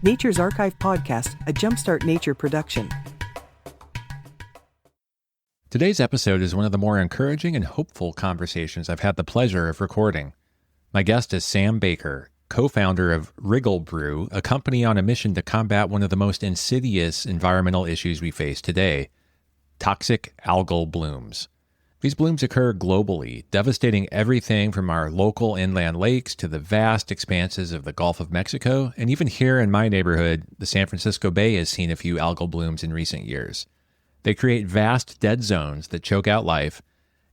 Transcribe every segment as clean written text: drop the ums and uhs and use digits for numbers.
Nature's Archive Podcast, a Jumpstart Nature production. Today's episode is one of the more encouraging and hopeful conversations I've had the pleasure of recording. My guest is Sam Baker, co-founder of Wriggle Brew, a company on a mission to combat one of the most insidious environmental issues we face today, toxic algal blooms. These blooms occur globally, devastating everything from our local inland lakes to the vast expanses of the Gulf of Mexico, and even here in my neighborhood, the San Francisco Bay has seen a few algal blooms in recent years. They create vast dead zones that choke out life,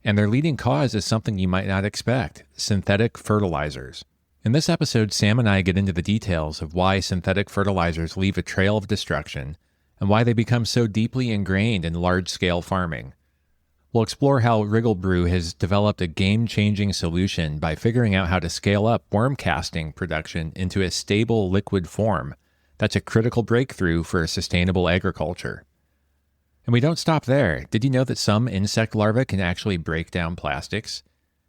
and their leading cause is something you might not expect: synthetic fertilizers. In this episode, Sam and I get into the details of why synthetic fertilizers leave a trail of destruction and why they become so deeply ingrained in large-scale farming. We'll explore how Wriggle Brew has developed a game-changing solution by figuring out how to scale up worm casting production into a stable liquid form. That's a critical breakthrough for sustainable agriculture. And we don't stop there. Did you know that some insect larvae can actually break down plastics?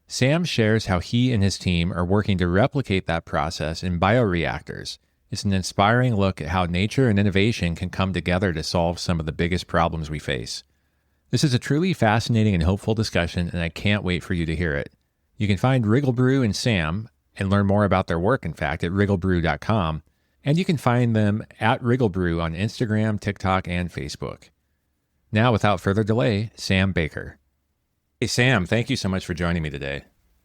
Sam shares how he and his team are working to replicate that process in bioreactors. It's an inspiring look at how nature and innovation can come together to solve some of the biggest problems we face. This is a truly fascinating and hopeful discussion, and I can't wait for you to hear it. You can find Wriggle Brew and Sam, and learn more about their work, in fact, at WriggleBrew.com, and you can find them at Wriggle Brew on Instagram, TikTok, and Facebook. Now, without further delay, Sam Baker. Hey, Sam, thank you so much for joining me today.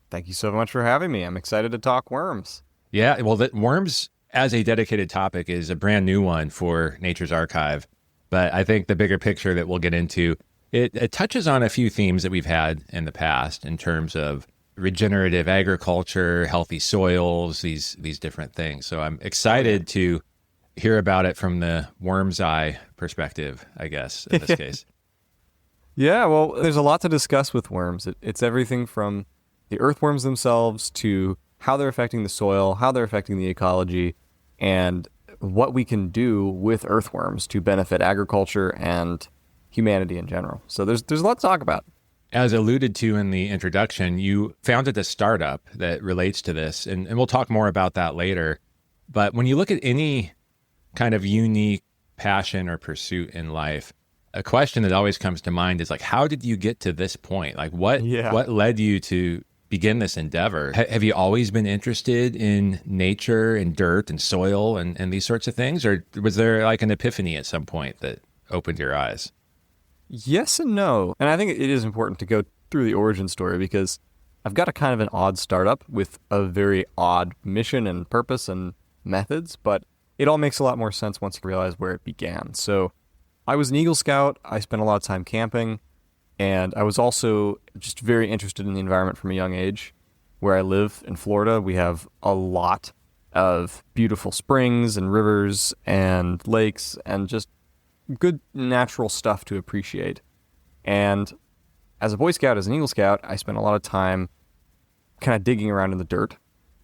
Thank you so much for having me. I'm excited to talk worms. Yeah, well, worms as a dedicated topic is a brand new one for Nature's Archive, but I think the bigger picture that we'll get into, it touches on a few themes that we've had in the past in terms of regenerative agriculture, healthy soils, these different things. So I'm excited to hear about it from the worm's eye perspective, I guess, in this case. Yeah, well, there's a lot to discuss with worms. It's everything from the earthworms themselves to how they're affecting the soil, how they're affecting the ecology, and what we can do with earthworms to benefit agriculture and humanity in general. So there's a lot to talk about. As alluded to in the introduction, you founded a startup that relates to this, and we'll talk more about that later. But when you look at any kind of unique passion or pursuit in life, a question that always comes to mind is like, how did you get to this point? Like what led you to begin this endeavor? Have you always been interested in nature and dirt and soil and these sorts of things? Or was there like an epiphany at some point that opened your eyes? Yes and no. And I think it is important to go through the origin story because I've got a kind of an odd startup with a very odd mission and purpose and methods, but it all makes a lot more sense once you realize where it began. So I was an Eagle Scout. I spent a lot of time camping, and I was also just very interested in the environment from a young age. Where I live in Florida, we have a lot of beautiful springs and rivers and lakes and just good natural stuff to appreciate. And as a Boy Scout, as an Eagle Scout, I spent a lot of time kind of digging around in the dirt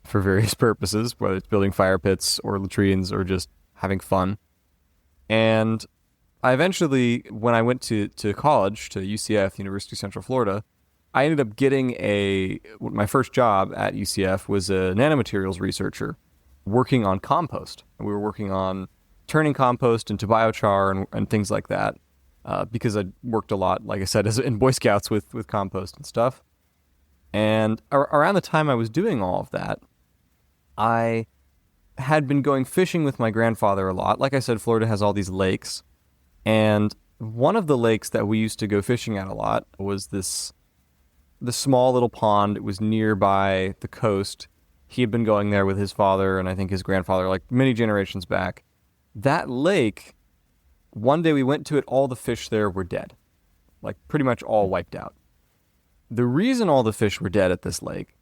for various purposes, whether it's building fire pits or latrines or just having fun. And I eventually, when I went to college, to UCF, University of Central Florida, I ended up getting my first job at UCF was a nanomaterials researcher working on compost. And we were working on turning compost into biochar and things like that because I worked a lot, like I said, in Boy Scouts with compost and stuff. And around the time I was doing all of that, I had been going fishing with my grandfather a lot. Like I said, Florida has all these lakes. And one of the lakes that we used to go fishing at a lot was the small little pond. It was nearby the coast. He had been going there with his father and I think his grandfather, like many generations back. That lake, one day we went to it, all the fish there were dead. Like pretty much all wiped out. The reason all the fish were dead at this lake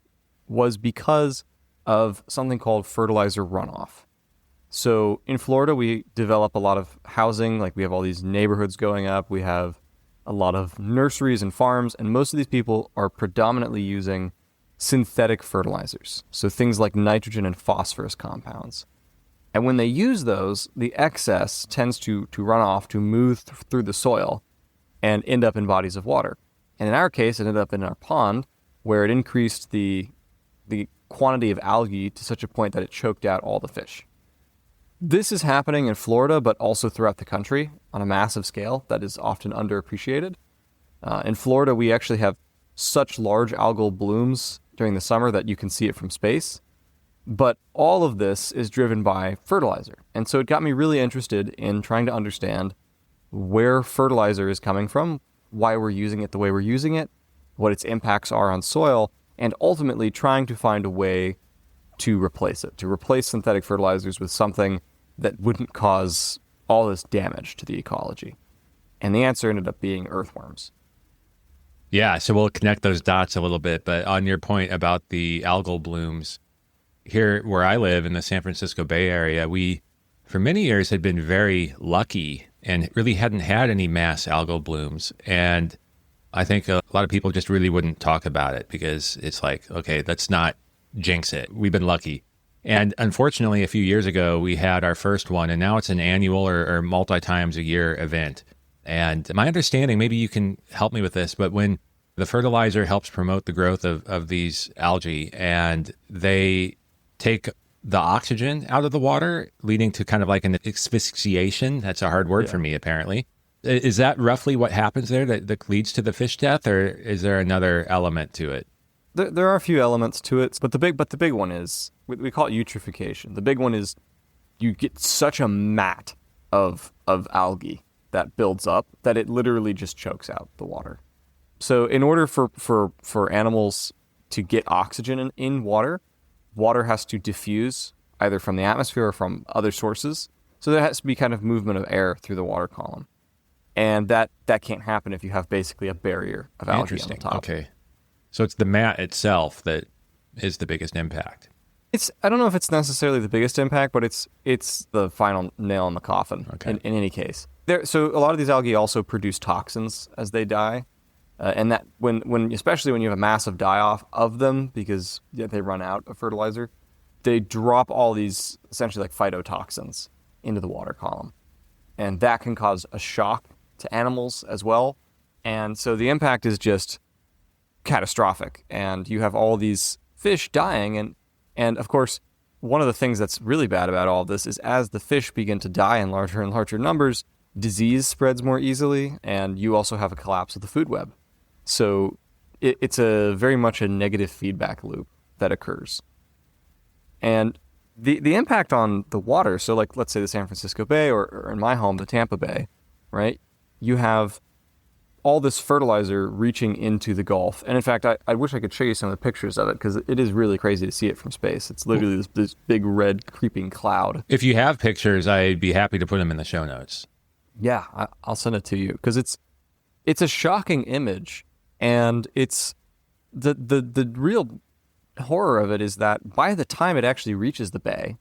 was because of something called fertilizer runoff. So in Florida, we develop a lot of housing, like we have all these neighborhoods going up, we have a lot of nurseries and farms, and most of these people are predominantly using synthetic fertilizers. So things like nitrogen and phosphorus compounds. And when they use those, the excess tends to run off, to move through the soil and end up in bodies of water. And in our case, it ended up in our pond, where it increased the quantity of algae to such a point that it choked out all the fish. This is happening in Florida, but also throughout the country on a massive scale that is often underappreciated. In Florida, we actually have such large algal blooms during the summer that you can see it from space. But all of this is driven by fertilizer. And so it got me really interested in trying to understand where fertilizer is coming from, why we're using it the way we're using it, what its impacts are on soil, and ultimately trying to find a way to replace it, to replace synthetic fertilizers with something that wouldn't cause all this damage to the ecology. And the answer ended up being earthworms. Yeah, so we'll connect those dots a little bit. But on your point about the algal blooms, here where I live in the San Francisco Bay Area, we, for many years, had been very lucky and really hadn't had any mass algal blooms. And I think a lot of people just really wouldn't talk about it because it's like, okay, let's not jinx it. We've been lucky. And unfortunately, a few years ago, we had our first one, and now it's an annual or multi-times a year event. And my understanding, maybe you can help me with this, but when the fertilizer helps promote the growth of these algae and they take the oxygen out of the water, leading to kind of like an asphyxiation. That's a hard word for me, apparently. Is that roughly what happens there that leads to the fish death, or is there another element to it? There are a few elements to it, but the big one is, we call it eutrophication. The big one is you get such a mat of algae that builds up that it literally just chokes out the water. So in order for animals to get oxygen in water has to diffuse either from the atmosphere or from other sources. So there has to be kind of movement of air through the water column. And that can't happen if you have basically a barrier of algae on the top. Okay. So it's the mat itself that is the biggest impact. I don't know if it's necessarily the biggest impact, but it's the final nail in the coffin in any case. So a lot of these algae also produce toxins as they die. And that especially when you have a massive die-off of them because they run out of fertilizer, they drop all these essentially like phytotoxins into the water column. And that can cause a shock to animals as well. And so the impact is just catastrophic. And you have all these fish dying. And of course, one of the things that's really bad about all of this is as the fish begin to die in larger and larger numbers, disease spreads more easily, and you also have a collapse of the food web. So it's very much a negative feedback loop that occurs. And the impact on the water, so like let's say the San Francisco Bay or in my home, the Tampa Bay, right? You have all this fertilizer reaching into the Gulf. And in fact, I wish I could show you some of the pictures of it because it is really crazy to see it from space. It's literally this big red creeping cloud. If you have pictures, I'd be happy to put them in the show notes. Yeah, I'll send it to you because it's a shocking image. And it's the real horror of it is that by the time it actually reaches the bay,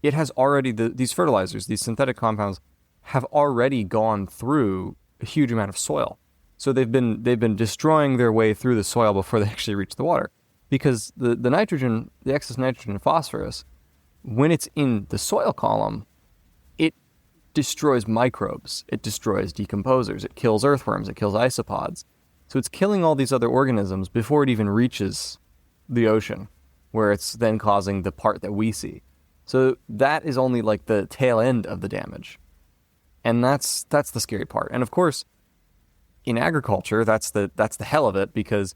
it has already, these fertilizers, these synthetic compounds, have already gone through a huge amount of soil. So they've been destroying their way through the soil before they actually reach the water. Because the nitrogen, the excess nitrogen and phosphorus, when it's in the soil column, it destroys microbes, it destroys decomposers, it kills earthworms, it kills isopods. So it's killing all these other organisms before it even reaches the ocean, where it's then causing the part that we see. So that is only like the tail end of the damage. And that's the scary part. And of course, in agriculture, that's the hell of it, because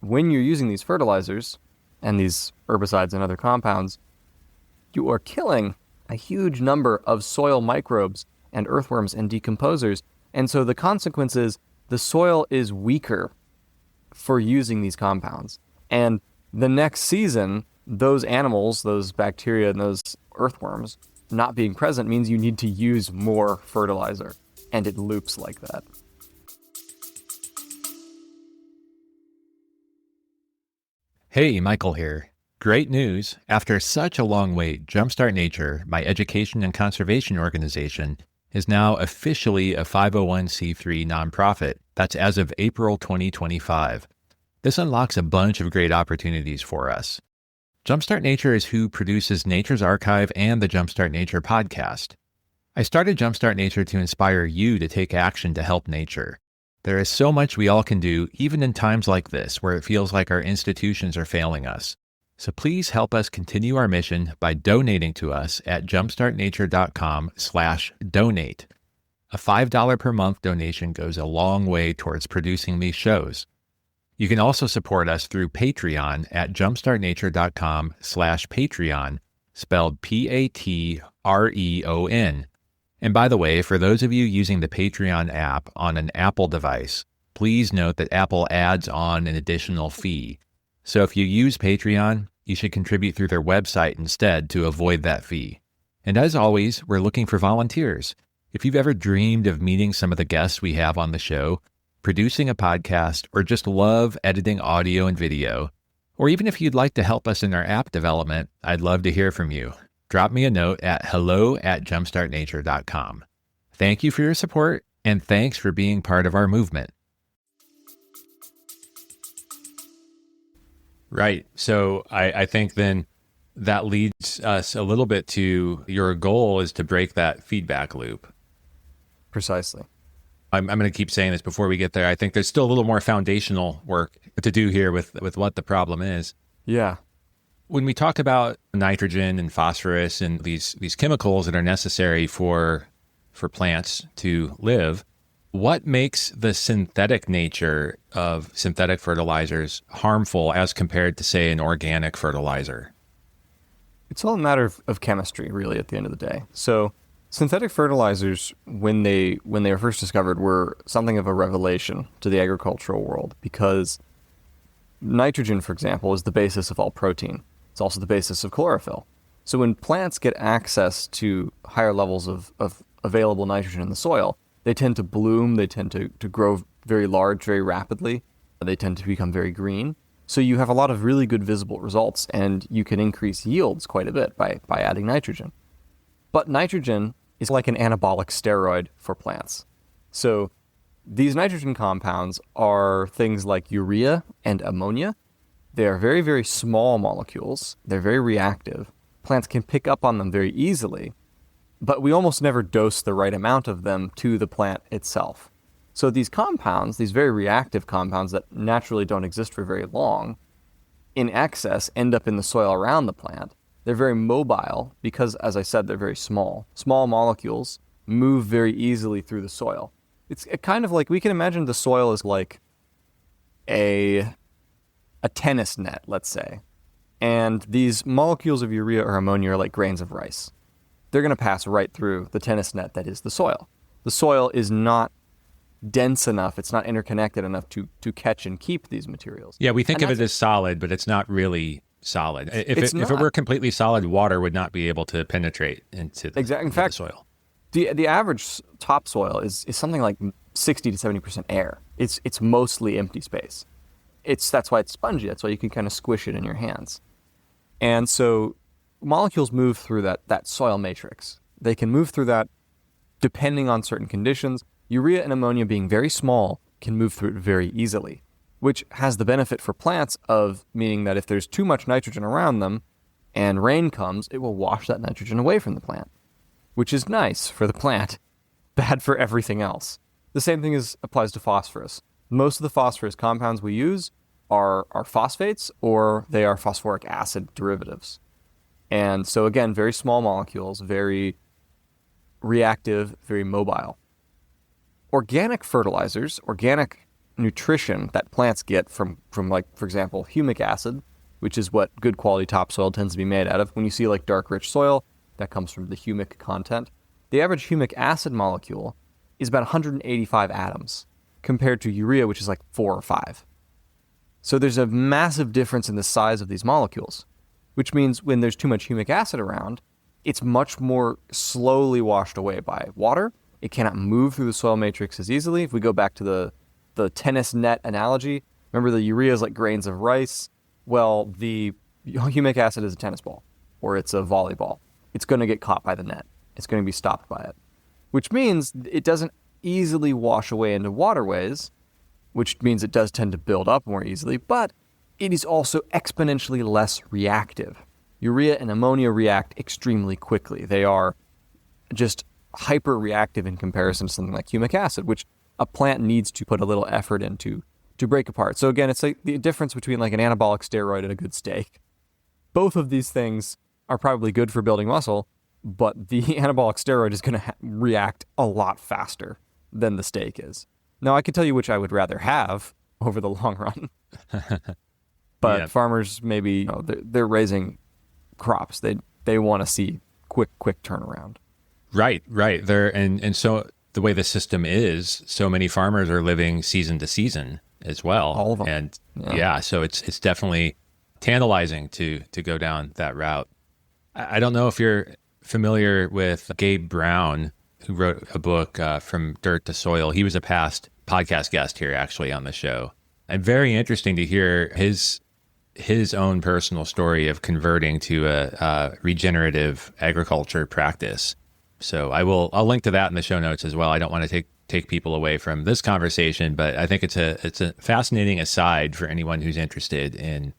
when you're using these fertilizers and these herbicides and other compounds, you are killing a huge number of soil microbes and earthworms and decomposers. And so the consequence is the soil is weaker for using these compounds. And the next season, those animals, those bacteria and those earthworms not being present means you need to use more fertilizer. And it loops like that. Hey, Michael here. Great news. After such a long wait, Jumpstart Nature, my education and conservation organization, is now officially a 501c3 nonprofit. That's as of April 2025. This unlocks a bunch of great opportunities for us. Jumpstart Nature is who produces Nature's Archive and the Jumpstart Nature podcast. I started Jumpstart Nature to inspire you to take action to help nature. There is so much we all can do, even in times like this, where it feels like our institutions are failing us. So please help us continue our mission by donating to us at jumpstartnature.com/donate. A $5 per month donation goes a long way towards producing these shows. You can also support us through Patreon at jumpstartnature.com/Patreon, spelled Patreon. And by the way, for those of you using the Patreon app on an Apple device, please note that Apple adds on an additional fee. So if you use Patreon, you should contribute through their website instead to avoid that fee. And as always, we're looking for volunteers. If you've ever dreamed of meeting some of the guests we have on the show, producing a podcast, or just love editing audio and video, or even if you'd like to help us in our app development, I'd love to hear from you. Drop me a note at hello@jumpstartnature.com. Thank you for your support, and thanks for being part of our movement. Right. So I think then that leads us a little bit to your goal is to break that feedback loop. Precisely. I'm going to keep saying this before we get there. I think there's still a little more foundational work to do here with what the problem is. Yeah. When we talk about nitrogen and phosphorus and these chemicals that are necessary for plants to live, what makes the synthetic nature of synthetic fertilizers harmful as compared to, say, an organic fertilizer? It's all a matter of chemistry, really, at the end of the day. So synthetic fertilizers, when they were first discovered, were something of a revelation to the agricultural world because nitrogen, for example, is the basis of all protein. It's also the basis of chlorophyll. So when plants get access to higher levels of available nitrogen in the soil, they tend to bloom, they tend to grow very large, very rapidly. They tend to become very green. So you have a lot of really good visible results, and you can increase yields quite a bit by adding nitrogen. But nitrogen is like an anabolic steroid for plants. So these nitrogen compounds are things like urea and ammonia. They are very, very small molecules. They're very reactive. Plants can pick up on them very easily, but we almost never dose the right amount of them to the plant itself. So these compounds, these very reactive compounds that naturally don't exist for very long, in excess end up in the soil around the plant. They're very mobile because, as I said, they're very small. Small molecules move very easily through the soil. It's kind of like, we can imagine the soil is like a tennis net, let's say. And these molecules of urea or ammonia are like grains of rice. They're going to pass right through the tennis net that is the soil. The soil is not dense enough, it's not interconnected enough to catch and keep these materials. Yeah, we think of it as solid, but it's not really solid. If it were completely solid, water would not be able to penetrate into the, exactly. In fact, the soil. The average topsoil is something like 60 to 70% air. It's mostly empty space. That's why it's spongy. That's why you can kind of squish it in your hands. And so molecules move through that soil matrix. They can move through that depending on certain conditions. Urea and ammonia, being very small, can move through it very easily, which has the benefit for plants of meaning that if there's too much nitrogen around them and rain comes, it will wash that nitrogen away from the plant, which is nice for the plant, bad for everything else. The same thing applies to phosphorus. Most of the phosphorus compounds we use are phosphates, or they are phosphoric acid derivatives. And so again, very small molecules, very reactive, very mobile. Organic fertilizers, organic nutrition that plants get from like, for example, humic acid, which is what good quality topsoil tends to be made out of. When you see like dark, rich soil, that comes from the humic content. The average humic acid molecule is about 185 atoms compared to urea, which is like 4 or 5. So there's a massive difference in the size of these molecules, which means when there's too much humic acid around, it's much more slowly washed away by water. It cannot move through the soil matrix as easily. If we go back to the tennis net analogy, remember the urea is like grains of rice? Well, the humic acid is a tennis ball, or it's a volleyball. It's going to get caught by the net. It's going to be stopped by it, which means it doesn't easily wash away into waterways, which means it does tend to build up more easily, but it is also exponentially less reactive. Urea and ammonia react extremely quickly. They are just hyper-reactive in comparison to something like humic acid, which a plant needs to put a little effort into to break apart. So again, it's like the difference between like an anabolic steroid and a good steak. both of these things are probably good for building muscle, but the anabolic steroid is going to react a lot faster than the steak is. Now, I can tell you which I would rather have over the long run. But farmers, maybe they're raising crops. They want to see quick turnaround. Right. And so the way the system is, so many farmers are living season to season as well. All of them. And so it's definitely tantalizing to go down that route. I don't know if you're familiar with Gabe Brown, who wrote a book, From Dirt to Soil. He was a past podcast guest here, actually, on the show. And very interesting to hear his own personal story of converting to a regenerative agriculture practice. So I'll link to that in the show notes as well. I don't want to take people away from this conversation, but I think it's a fascinating aside for anyone who's interested in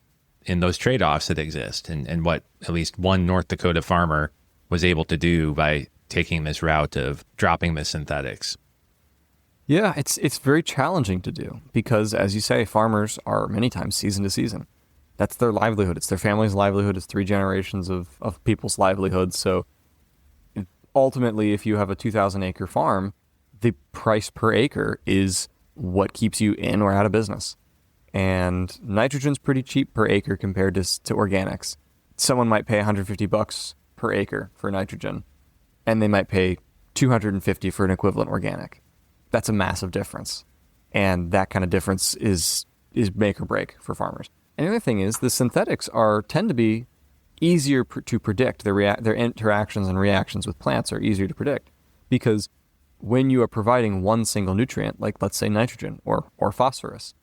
those trade-offs that exist and what at least one North Dakota farmer was able to do by taking this route of dropping the synthetics. Yeah, it's very challenging to do because, as you say, farmers are many times season to season. That's their livelihood. It's their family's livelihood. It's 3 generations of people's livelihoods. So ultimately, if you have a 2,000-acre farm, the price per acre is what keeps you in or out of business. And nitrogen's pretty cheap per acre compared to organics. Someone might pay $150 per acre for nitrogen, and they might pay $250 for an equivalent organic. That's a massive difference. And that kind of difference is make or break for farmers. And the other thing is the synthetics tend to be easier to predict. Their interactions and reactions with plants are easier to predict because when you are providing one single nutrient, like let's say nitrogen or phosphorus,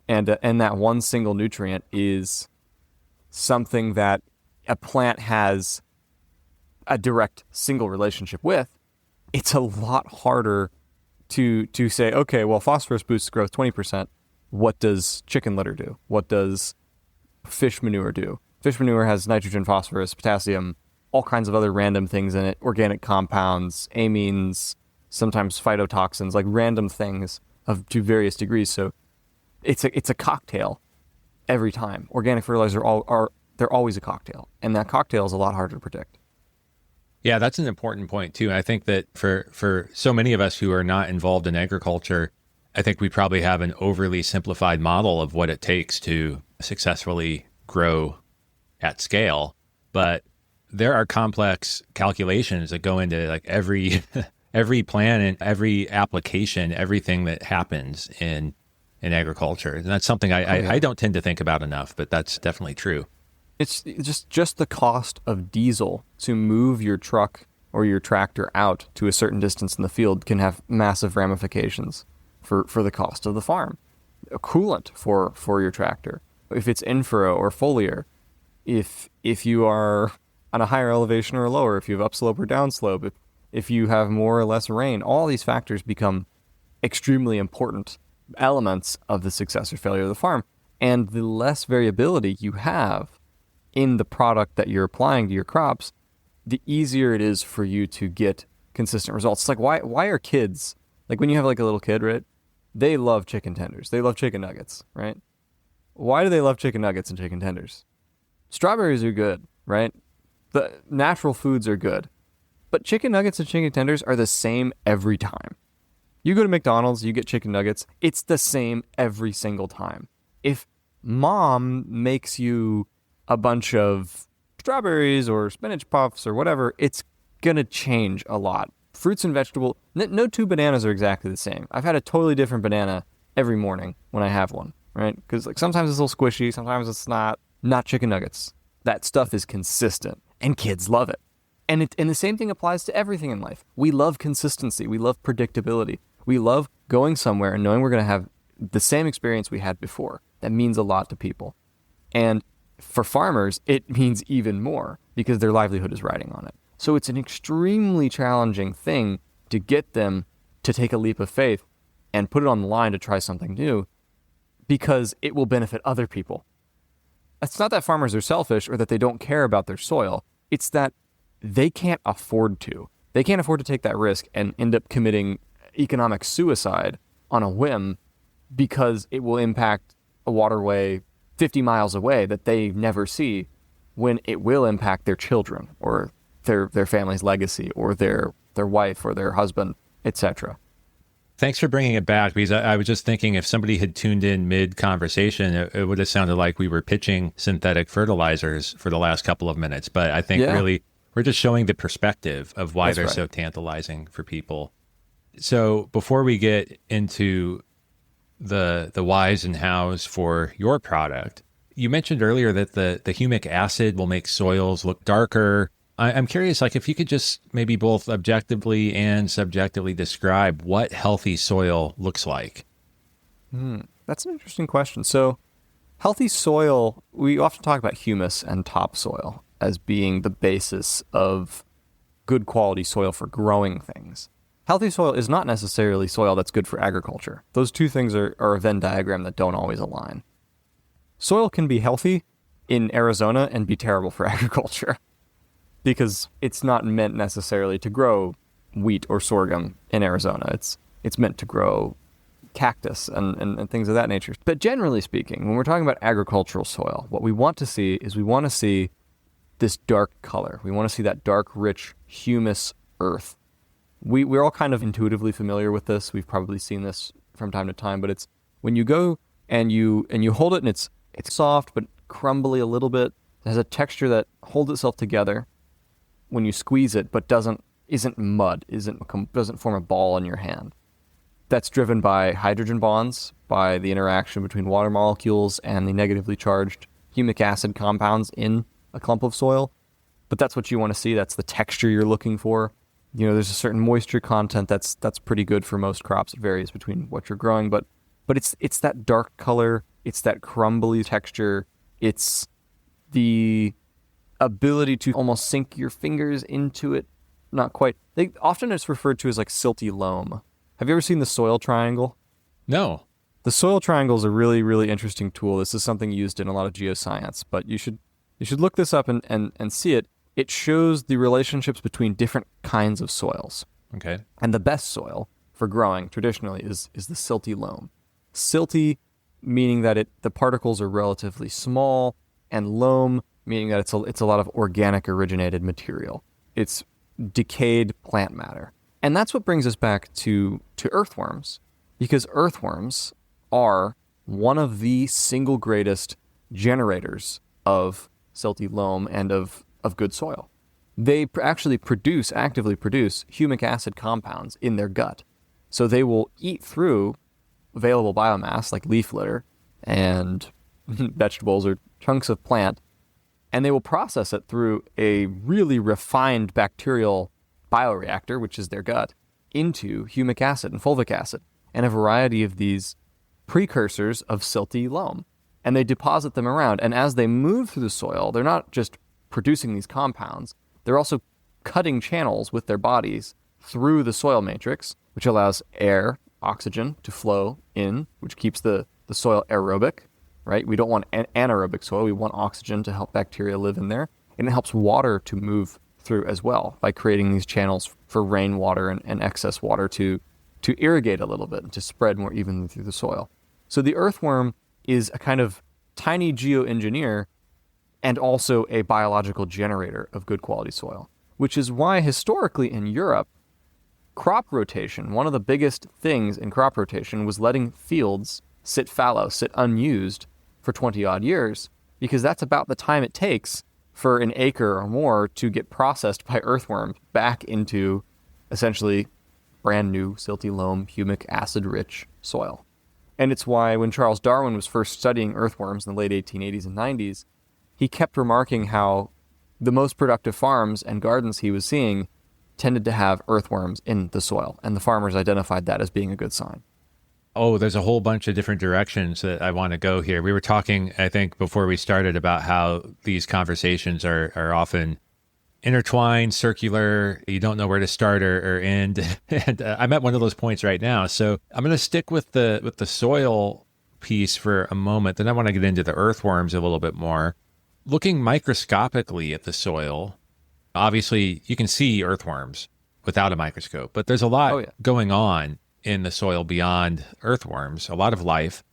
and that one single nutrient is something that a plant has a direct single relationship with, it's a lot harder to say, okay, well, phosphorus boosts growth 20%. What does chicken litter do? What does fish manure do? Fish manure has nitrogen, phosphorus, potassium, all kinds of other random things in it, organic compounds, amines, sometimes phytotoxins, like random things to various degrees. So it's a cocktail every time. Organic fertilizers they're always a cocktail, and that cocktail is a lot harder to predict. Yeah, that's an important point too. And I think that for so many of us who are not involved in agriculture, I think we probably have an overly simplified model of what it takes to successfully grow at scale. But there are complex calculations that go into like every plan and every application, everything that happens in agriculture. And that's something I don't tend to think about enough, but that's definitely true. It's just the cost of diesel to move your truck or your tractor out to a certain distance in the field can have massive ramifications for the cost of the farm. A coolant for your tractor, if it's in-furrow or foliar, if you are on a higher elevation or lower, if you have upslope or downslope, if you have more or less rain, all these factors become extremely important elements of the success or failure of the farm. And the less variability you have in the product that you're applying to your crops, the easier it is for you to get consistent results. It's like, why are kids, like when you have like a little kid, right? They love chicken tenders. They love chicken nuggets, right? Why do they love chicken nuggets and chicken tenders? Strawberries are good, right? The natural foods are good. But chicken nuggets and chicken tenders are the same every time. You go to McDonald's, you get chicken nuggets, it's the same every single time. If mom makes you a bunch of strawberries or spinach puffs or whatever, it's going to change a lot. Fruits and vegetables, no 2 bananas are exactly the same. I've had a totally different banana every morning when I have one, right? Because like sometimes it's a little squishy, sometimes it's not. Not chicken nuggets. That stuff is consistent, and kids love it. And the same thing applies to everything in life. We love consistency. We love predictability. We love going somewhere and knowing we're going to have the same experience we had before. That means a lot to people. And for farmers, it means even more because their livelihood is riding on it. So it's an extremely challenging thing to get them to take a leap of faith and put it on the line to try something new because it will benefit other people. It's not that farmers are selfish or that they don't care about their soil. It's that they can't afford to. They can't afford to take that risk and end up committing economic suicide on a whim because it will impact a waterway 50 miles away that they never see when it will impact their children or their family's legacy or their wife or their husband, etc. Thanks for bringing it back, because I was just thinking if somebody had tuned in mid-conversation, it would have sounded like we were pitching synthetic fertilizers for the last couple of minutes. But I think really we're just showing the perspective of why they're so tantalizing for people. So before we get into the whys and hows for your product, you mentioned earlier that the humic acid will make soils look darker. I'm curious, like, if you could just maybe both objectively and subjectively describe what healthy soil looks like. That's an interesting question. So healthy soil, we often talk about humus and topsoil as being the basis of good quality soil for growing things. Healthy soil is not necessarily soil that's good for agriculture. Those two things are a Venn diagram that don't always align. Soil can be healthy in Arizona and be terrible for agriculture, because it's not meant necessarily to grow wheat or sorghum in Arizona. It's meant to grow cactus and things of that nature. But generally speaking, when we're talking about agricultural soil, what we want to see is this dark color. We want to see that dark, rich, humus earth. We're all kind of intuitively familiar with this. We've probably seen this from time to time, but it's when you go and you hold it and it's soft but crumbly a little bit. It has a texture that holds itself together when you squeeze it, but isn't mud, doesn't form a ball in your hand. That's driven by hydrogen bonds, by the interaction between water molecules and the negatively charged humic acid compounds in a clump of soil. But that's what you want to see. That's the texture you're looking for. There's a certain moisture content that's pretty good for most crops. It varies between what you're growing, but it's that dark color, it's that crumbly texture, it's the ability to almost sink your fingers into it. Not quite. Often it's referred to as like silty loam. Have you ever seen the soil triangle? No. The soil triangle is a really, really interesting tool. This is something used in a lot of geoscience, but you should look this up and see it. It shows the relationships between different kinds of soils. Okay. And the best soil for growing traditionally is the silty loam. Silty meaning that the particles are relatively small, and loam meaning that it's a lot of organic originated material. It's decayed plant matter. And that's what brings us back to earthworms, because earthworms are one of the single greatest generators of silty loam and of good soil. They actually actively produce humic acid compounds in their gut. So they will eat through available biomass like leaf litter and vegetables or chunks of plant, and they will process it through a really refined bacterial bioreactor, which is their gut, into humic acid and fulvic acid and a variety of these precursors of silty loam. And they deposit them around. And as they move through the soil, they're not just producing these compounds, they're also cutting channels with their bodies through the soil matrix, which allows air, oxygen to flow in, which keeps the soil aerobic, right? We don't want anaerobic soil. We want oxygen to help bacteria live in there. And it helps water to move through as well by creating these channels for rainwater and excess water to irrigate a little bit and to spread more evenly through the soil. So the earthworm is a kind of tiny geoengineer and also a biological generator of good quality soil, which is why historically in Europe, crop rotation, one of the biggest things in crop rotation was letting fields sit fallow, sit unused for 20 odd years, because that's about the time it takes for an acre or more to get processed by earthworms back into essentially brand new silty loam, humic acid rich soil. And it's why when Charles Darwin was first studying earthworms in the late 1880s and 90s, he kept remarking how the most productive farms and gardens he was seeing tended to have earthworms in the soil, and the farmers identified that as being a good sign. Oh, there's a whole bunch of different directions that I want to go here. We were talking, I think, before we started about how these conversations are often intertwined, circular. You don't know where to start or end. And I'm at one of those points right now. So I'm going to stick with the soil piece for a moment. Then I want to get into the earthworms a little bit more. Looking microscopically at the soil, obviously you can see earthworms without a microscope, but there's a lot going on in the soil beyond earthworms, a lot of life.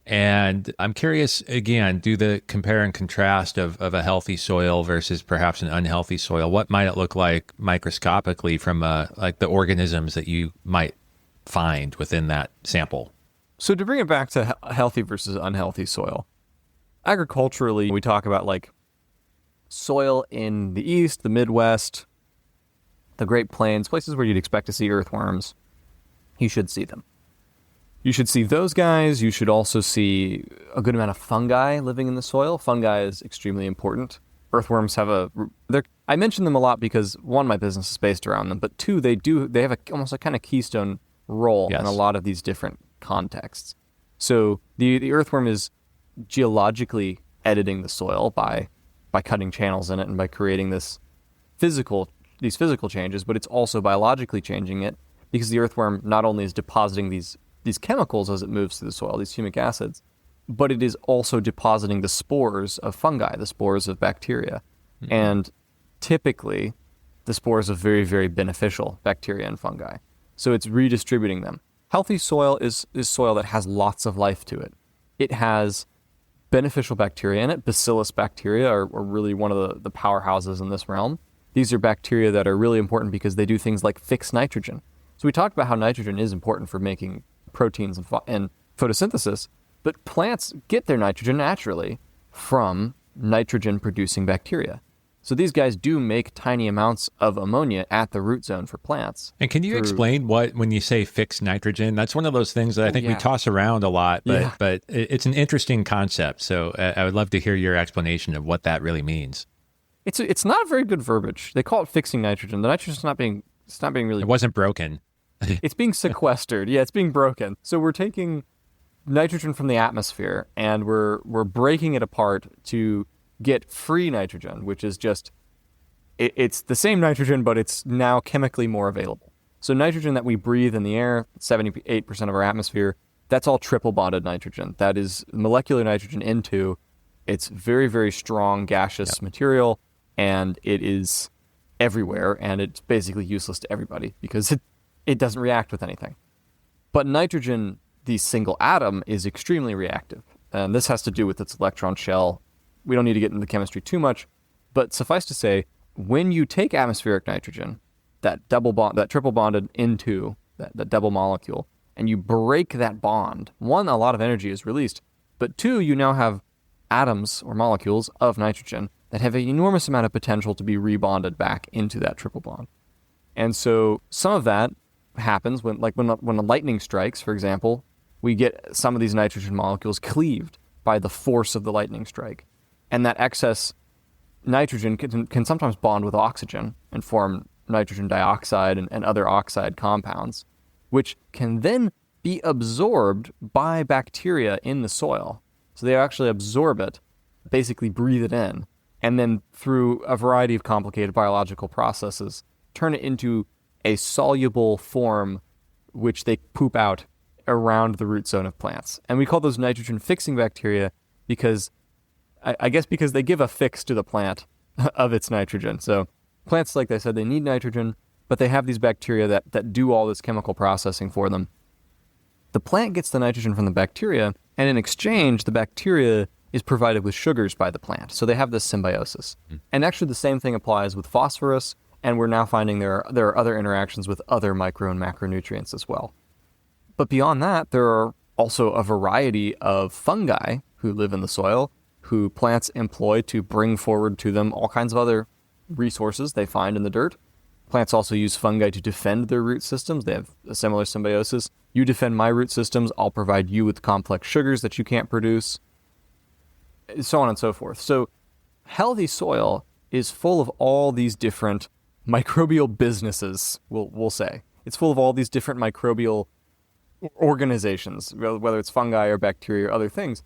And I'm curious, again, do the compare and contrast of a healthy soil versus perhaps an unhealthy soil. What might it look like microscopically from like the organisms that you might find within that sample? So to bring it back to healthy versus unhealthy soil, agriculturally, we talk about like soil in the East, the Midwest, the Great Plains, places where you'd expect to see earthworms. You should see them. You should see those guys. You should also see a good amount of fungi living in the soil. Fungi is extremely important. Earthworms have I mention them a lot because one, my business is based around them, but two, they have almost a kind of keystone role in a lot of these different contexts. So the earthworm is geologically editing the soil by cutting channels in it and by creating these physical changes, but it's also biologically changing it because the earthworm not only is depositing these chemicals as it moves through the soil, these humic acids, but it is also depositing the spores of fungi, the spores of bacteria. Mm-hmm. And typically, the spores of very, very beneficial bacteria and fungi. So it's redistributing them. Healthy soil is soil that has lots of life to it. It has beneficial bacteria in it. Bacillus bacteria are really one of the powerhouses in this realm. These are bacteria that are really important because they do things like fix nitrogen. So we talked about how nitrogen is important for making proteins and photosynthesis, but plants get their nitrogen naturally from nitrogen-producing bacteria. So these guys do make tiny amounts of ammonia at the root zone for plants. And can you explain when you say fixed nitrogen? That's one of those things that I think we toss around a lot, but it's an interesting concept. So I would love to hear your explanation of what that really means. It's not a very good verbiage. They call it fixing nitrogen. The nitrogen's not being really... It wasn't broken. It's being sequestered. Yeah, it's being broken. So we're taking nitrogen from the atmosphere and we're breaking it apart to get free nitrogen, which is just, it's the same nitrogen, but it's now chemically more available. So nitrogen that we breathe in the air, 78% of our atmosphere, that's all triple bonded nitrogen. That is molecular nitrogen N2. It's very, very strong gaseous material, and it is everywhere, and it's basically useless to everybody because it doesn't react with anything. But nitrogen, the single atom, is extremely reactive. And this has to do with its electron shell. We don't need to get into the chemistry too much, but suffice to say, when you take atmospheric nitrogen, that triple bonded N2, that double molecule, and you break that bond, one, a lot of energy is released, but two, you now have atoms or molecules of nitrogen that have an enormous amount of potential to be rebonded back into that triple bond. And so some of that happens when a lightning strikes, for example, we get some of these nitrogen molecules cleaved by the force of the lightning strike. And that excess nitrogen can sometimes bond with oxygen and form nitrogen dioxide and other oxide compounds, which can then be absorbed by bacteria in the soil. So they actually absorb it, basically breathe it in, and then through a variety of complicated biological processes, turn it into a soluble form which they poop out around the root zone of plants. And we call those nitrogen-fixing bacteria because, I guess because they give a fix to the plant of its nitrogen. So plants, like I said, they need nitrogen, but they have these bacteria that do all this chemical processing for them. The plant gets the nitrogen from the bacteria, and in exchange, the bacteria is provided with sugars by the plant. So they have this symbiosis. And actually the same thing applies with phosphorus, and we're now finding there are other interactions with other micro and macronutrients as well. But beyond that, there are also a variety of fungi who live in the soil, who plants employ to bring forward to them all kinds of other resources they find in the dirt. Plants also use fungi to defend their root systems. They have a similar symbiosis. You defend my root systems, I'll provide you with complex sugars that you can't produce, so on and so forth. So healthy soil is full of all these different microbial businesses, we'll say. It's full of all these different microbial organizations, whether it's fungi or bacteria or other things,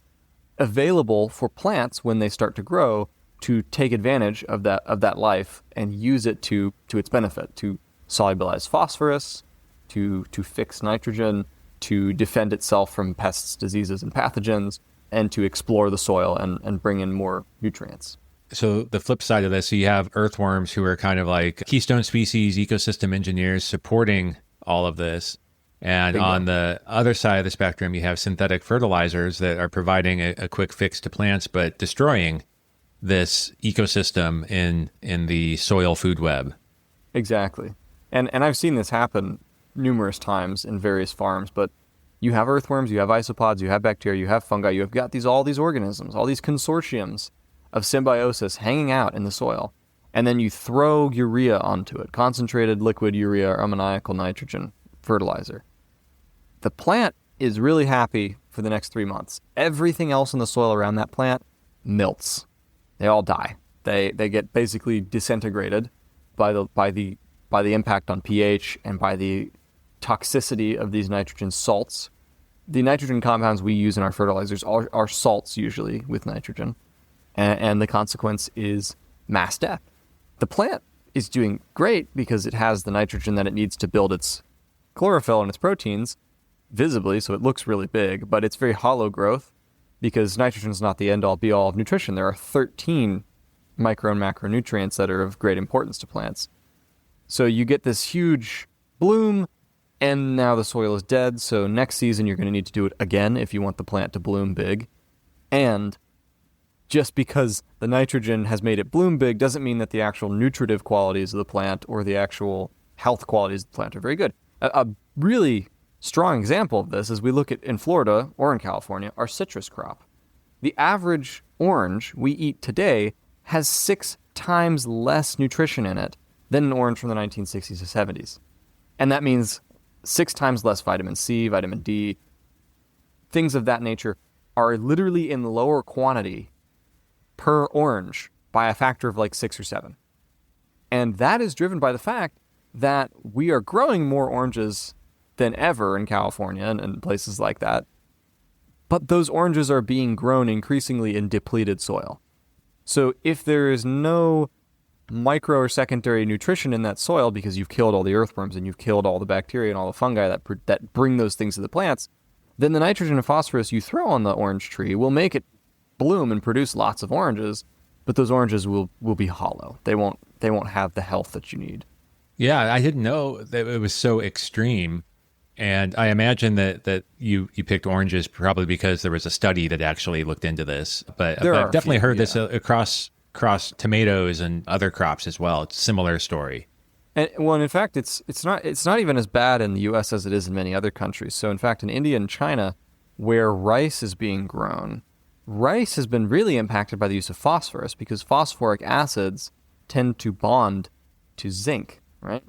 available for plants when they start to grow to take advantage of that life and use it to its benefit, to solubilize phosphorus, to fix nitrogen, to defend itself from pests, diseases, and pathogens, and to explore the soil and bring in more nutrients. So the flip side of this, so you have earthworms who are kind of like keystone species, ecosystem engineers supporting all of this. And Bingo. on the other side of the spectrum, you have synthetic fertilizers that are providing a quick fix to plants, but destroying this ecosystem in the soil food web. Exactly. And I've seen this happen numerous times in various farms, but you have earthworms, you have isopods, you have bacteria, you have fungi, you have got all these organisms, all these consortiums of symbiosis hanging out in the soil. And then you throw urea onto it, concentrated liquid urea or ammoniacal nitrogen fertilizer. The plant is really happy for the next 3 months. Everything else in the soil around that plant melts. They all die. They get basically disintegrated by the impact on pH and by the toxicity of these nitrogen salts. The nitrogen compounds we use in our fertilizers are salts usually with nitrogen, and the consequence is mass death. The plant is doing great because it has the nitrogen that it needs to build its chlorophyll and its proteins visibly, so it looks really big, but it's very hollow growth because nitrogen is not the end-all be-all of nutrition. There are 13 micro and macronutrients that are of great importance to plants. So you get this huge bloom, and now the soil is dead, so next season you're going to need to do it again if you want the plant to bloom big. And just because the nitrogen has made it bloom big doesn't mean that the actual nutritive qualities of the plant or the actual health qualities of the plant are very good. A really strong example of this is we look at, in Florida or in California, our citrus crop. The average orange we eat today has 6 times less nutrition in it than an orange from the 1960s or 70s. And that means 6 times less vitamin C, vitamin D, things of that nature are literally in lower quantity per orange by a factor of like 6 or 7. And that is driven by the fact that we are growing more oranges than ever in California and places like that. But those oranges are being grown increasingly in depleted soil. So if there is no micro or secondary nutrition in that soil because you've killed all the earthworms and you've killed all the bacteria and all the fungi that bring those things to the plants, then the nitrogen and phosphorus you throw on the orange tree will make it bloom and produce lots of oranges, but those oranges will be hollow. They won't have the health that you need. Yeah, I didn't know that it was so extreme. And I imagine that you picked oranges probably because there was a study that actually looked into this. But I've definitely heard this across tomatoes and other crops as well. It's a similar story. And well, in fact, it's not even as bad in the U.S. as it is in many other countries. So in fact, in India and China, where rice is being grown, rice has been really impacted by the use of phosphorus because phosphoric acids tend to bond to zinc, right?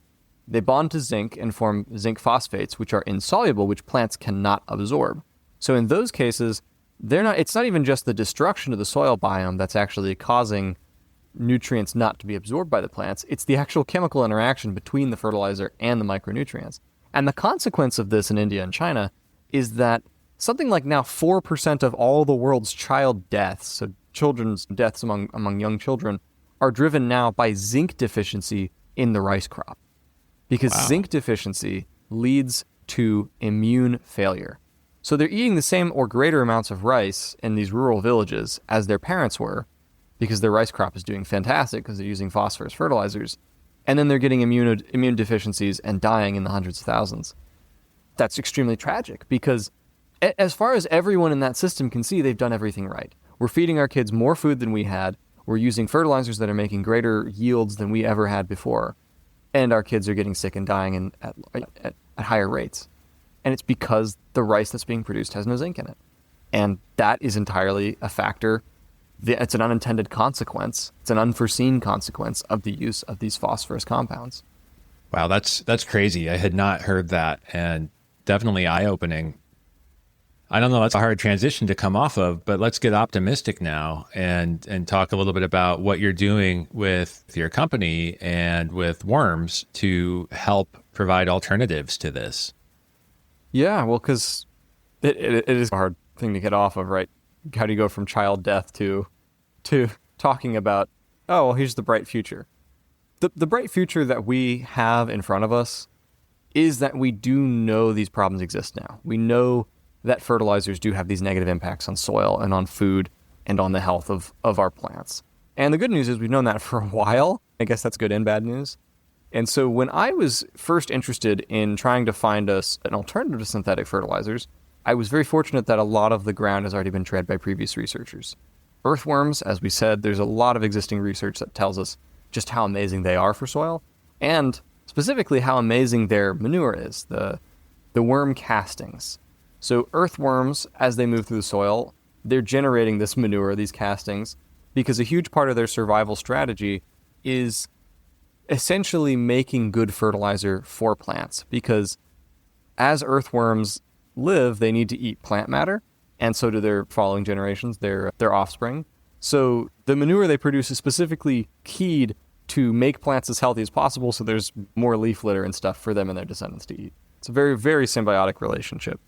They bond to zinc and form zinc phosphates, which are insoluble, which plants cannot absorb. So in those cases, it's not even just the destruction of the soil biome that's actually causing nutrients not to be absorbed by the plants. It's the actual chemical interaction between the fertilizer and the micronutrients. And the consequence of this in India and China is that something like now 4% of all the world's child deaths, so children's deaths among young children, are driven now by zinc deficiency in the rice crop. Because zinc deficiency leads to immune failure. So they're eating the same or greater amounts of rice in these rural villages as their parents were, because their rice crop is doing fantastic because they're using phosphorus fertilizers, and then they're getting immune deficiencies and dying in the hundreds of thousands. That's extremely tragic because as far as everyone in that system can see, they've done everything right. We're feeding our kids more food than we had. We're using fertilizers that are making greater yields than we ever had before. And our kids are getting sick and dying at higher rates. And it's because the rice that's being produced has no zinc in it. And that is entirely a factor. It's an unintended consequence. It's an unforeseen consequence of the use of these phosphorus compounds. Wow, that's crazy. I had not heard that, and definitely eye-opening. I don't know, that's a hard transition to come off of, but let's get optimistic now and talk a little bit about what you're doing with your company and with worms to help provide alternatives to this. Yeah, well, because it is a hard thing to get off of, right? How do you go from child death to talking about, oh, well, here's the bright future? The bright future that we have in front of us is that we do know these problems exist now. We know that fertilizers do have these negative impacts on soil and on food and on the health of our plants. And the good news is we've known that for a while. I guess that's good and bad news. And so when I was first interested in trying to find us an alternative to synthetic fertilizers, I was very fortunate that a lot of the ground has already been tread by previous researchers. Earthworms, as we said, there's a lot of existing research that tells us just how amazing they are for soil, and specifically how amazing their manure is, the worm castings. So earthworms, as they move through the soil, they're generating this manure, these castings, because a huge part of their survival strategy is essentially making good fertilizer for plants, because as earthworms live, they need to eat plant matter, and so do their following generations, their offspring. So the manure they produce is specifically keyed to make plants as healthy as possible, so there's more leaf litter and stuff for them and their descendants to eat. It's a very, very symbiotic relationship.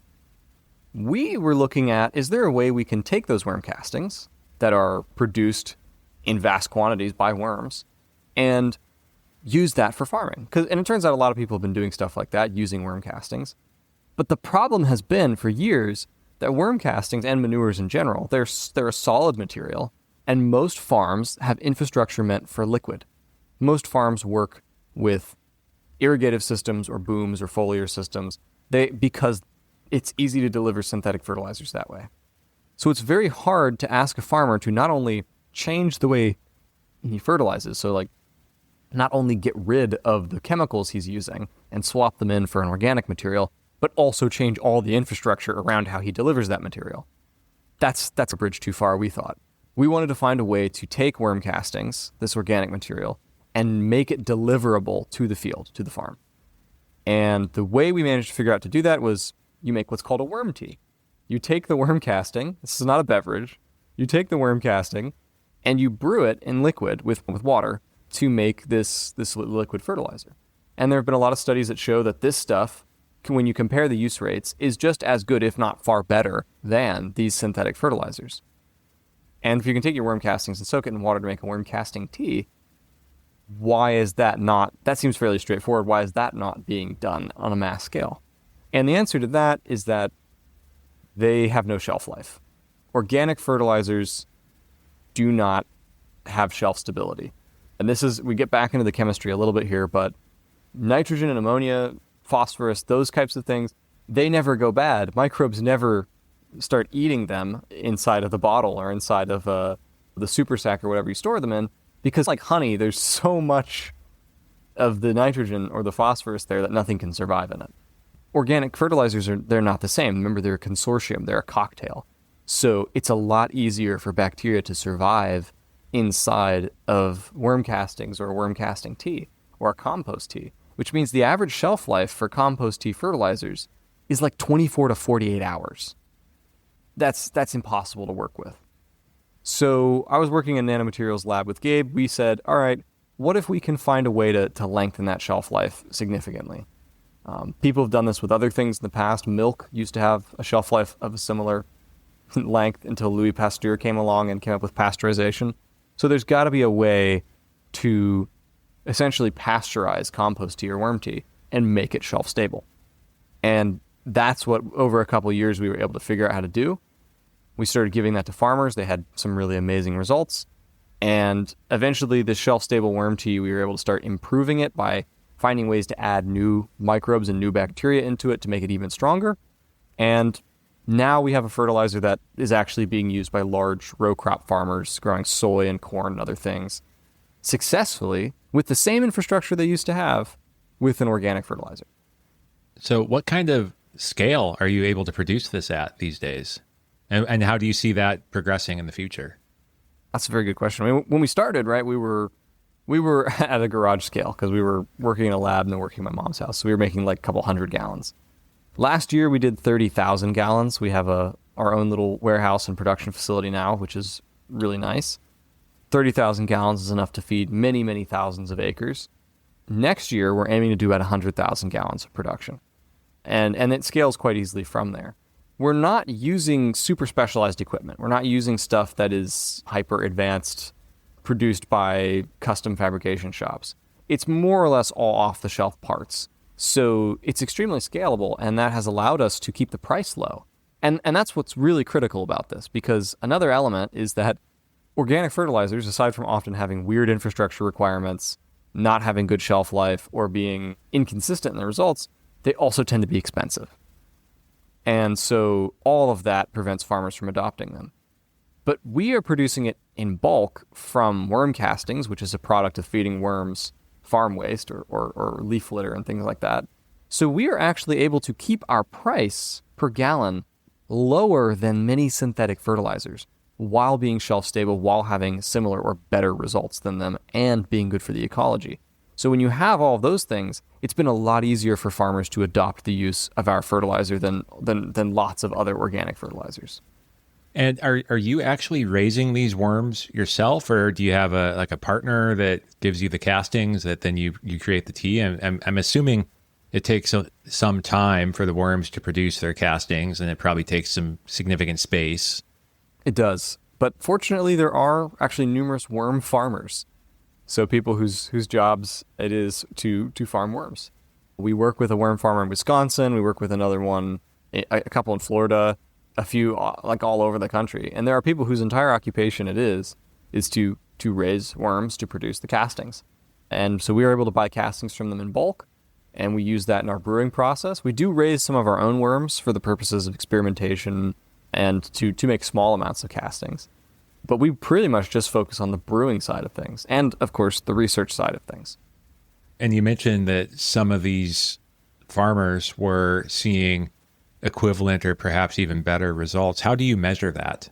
We were looking at, is there a way we can take those worm castings that are produced in vast quantities by worms and use that for farming? And it turns out a lot of people have been doing stuff like that, using worm castings. But the problem has been for years that worm castings and manures in general, they're a solid material, and most farms have infrastructure meant for liquid. Most farms work with irrigative systems or booms or foliar systems because it's easy to deliver synthetic fertilizers that way. So it's very hard to ask a farmer to not only change the way he fertilizes, so like not only get rid of the chemicals he's using and swap them in for an organic material, but also change all the infrastructure around how he delivers that material. That's a bridge too far, we thought. We wanted to find a way to take worm castings, this organic material, and make it deliverable to the field, to the farm. And the way we managed to figure out to do that was you make what's called a worm tea. You take the worm casting, this is not a beverage, you take the worm casting and you brew it in liquid with water to make this liquid fertilizer. And there have been a lot of studies that show that this stuff, when you compare the use rates, is just as good, if not far better, than these synthetic fertilizers. And if you can take your worm castings and soak it in water to make a worm casting tea, why is that not, that seems fairly straightforward, why is that not being done on a mass scale? And the answer to that is that they have no shelf life. Organic fertilizers do not have shelf stability. And we get back into the chemistry a little bit here, but nitrogen and ammonia, phosphorus, those types of things, they never go bad. Microbes never start eating them inside of the bottle or inside of the super sack or whatever you store them in, because like honey, there's so much of the nitrogen or the phosphorus there that nothing can survive in it. Organic fertilizers, they're not the same. Remember, they're a consortium, they're a cocktail. So it's a lot easier for bacteria to survive inside of worm castings or worm casting tea or a compost tea, which means the average shelf life for compost tea fertilizers is like 24 to 48 hours. That's impossible to work with. So I was working in nanomaterials lab with Gabe. We said, all right, what if we can find a way to lengthen that shelf life significantly? People have done this with other things in the past. Milk used to have a shelf life of a similar length until Louis Pasteur came along and came up with pasteurization. So there's got to be a way to essentially pasteurize compost tea or worm tea and make it shelf stable. And that's what, over a couple of years, we were able to figure out how to do. We started giving that to farmers. They had some really amazing results. And eventually, the shelf-stable worm tea, we were able to start improving it by finding ways to add new microbes and new bacteria into it to make it even stronger. And now we have a fertilizer that is actually being used by large row crop farmers growing soy and corn and other things successfully with the same infrastructure they used to have with an organic fertilizer. So what kind of scale are you able to produce this at these days? And how do you see that progressing in the future? That's a very good question. I mean, when we started, right, we were at a garage scale because we were working in a lab and then working in my mom's house. So we were making like a couple 100 gallons. Last year, we did 30,000 gallons. We have our own little warehouse and production facility now, which is really nice. 30,000 gallons is enough to feed many, many thousands of acres. Next year, we're aiming to do about 100,000 gallons of production. And it scales quite easily from there. We're not using super specialized equipment. We're not using stuff that is hyper advanced, produced by custom fabrication shops. It's more or less all off-the-shelf parts. So it's extremely scalable, and that has allowed us to keep the price low. And that's what's really critical about this, because another element is that organic fertilizers, aside from often having weird infrastructure requirements not having good shelf life, or being inconsistent in the results, they also tend to be expensive. And so all of that prevents farmers from adopting them. But we are producing it in bulk from worm castings, which is a product of feeding worms farm waste or leaf litter and things like that. So we are actually able to keep our price per gallon lower than many synthetic fertilizers while being shelf stable, while having similar or better results than them, and being good for the ecology. So when you have all of those things, it's been a lot easier for farmers to adopt the use of our fertilizer than lots of other organic fertilizers. And are you actually raising these worms yourself, or do you have a partner that gives you the castings that then you create the tea? I'm assuming it takes some time for the worms to produce their castings, and it probably takes some significant space. It does. But fortunately, there are actually numerous worm farmers. So people whose jobs it is to farm worms. We work with a worm farmer in Wisconsin. We work with another one, a couple in Florida, a few like all over the country. And there are people whose entire occupation it is to raise worms to produce the castings. And so we are able to buy castings from them in bulk, and we use that in our brewing process. We do raise some of our own worms for the purposes of experimentation and to make small amounts of castings. But we pretty much just focus on the brewing side of things and, of course, the research side of things. And you mentioned that some of these farmers were seeing equivalent or perhaps even better results. How do you measure that?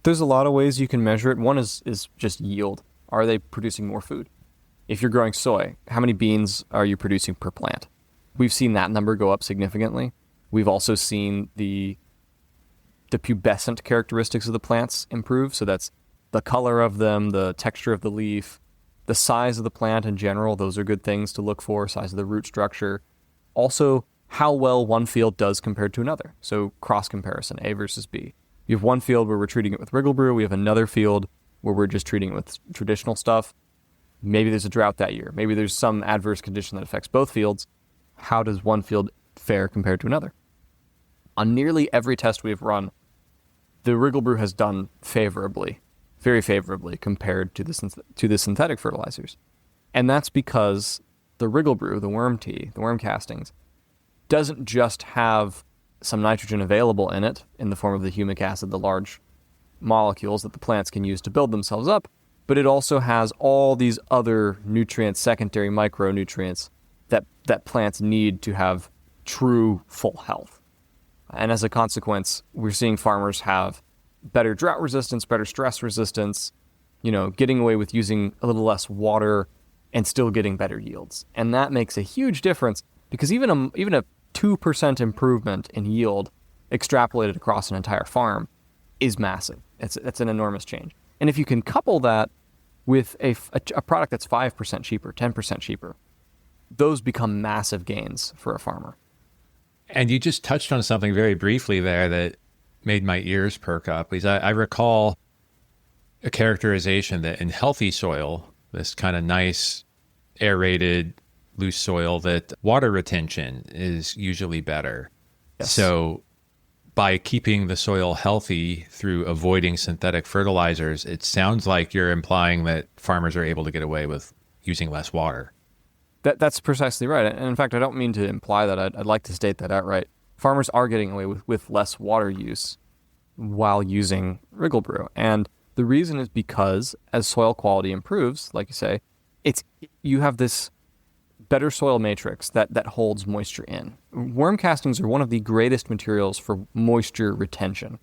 There's a lot of ways you can measure it. One is just yield. Are they producing more food? If you're growing soy, how many beans are you producing per plant? We've seen that number go up significantly. We've also seen the pubescent characteristics of the plants improve. So that's the color of them, the texture of the leaf, the size of the plant in general. Those are good things to look for, size of the root structure. Also, how well one field does compared to another. So cross comparison, A versus B. You have one field where we're treating it with Wriggle Brew. We have another field where we're just treating it with traditional stuff. Maybe there's a drought that year. Maybe there's some adverse condition that affects both fields. How does one field fare compared to another? On nearly every test we've run, the Wriggle Brew has done favorably, very favorably compared to the synthetic fertilizers. And that's because the Wriggle Brew, the worm tea, the worm castings, doesn't just have some nitrogen available in it in the form of the humic acid, the large molecules that the plants can use to build themselves up, but it also has all these other nutrients, secondary micronutrients that plants need to have true full health. And as a consequence, we're seeing farmers have better drought resistance, better stress resistance, getting away with using a little less water and still getting better yields. And that makes a huge difference because even a 2% improvement in yield extrapolated across an entire farm is massive. It's an enormous change. And if you can couple that with a product that's 5% cheaper, 10% cheaper, those become massive gains for a farmer. And you just touched on something very briefly there that made my ears perk up. Because I recall a characterization that in healthy soil, this kind of nice, aerated, loose soil, that water retention is usually better. Yes. So by keeping the soil healthy through avoiding synthetic fertilizers, it sounds like you're implying that farmers are able to get away with using less water. That's precisely right. And in fact, I don't mean to imply that. I'd like to state that outright. Farmers are getting away with less water use while using Wriggle Brew. And the reason is because as soil quality improves, like you say, you have this better soil matrix that holds moisture in. Worm castings are one of the greatest materials for moisture retention.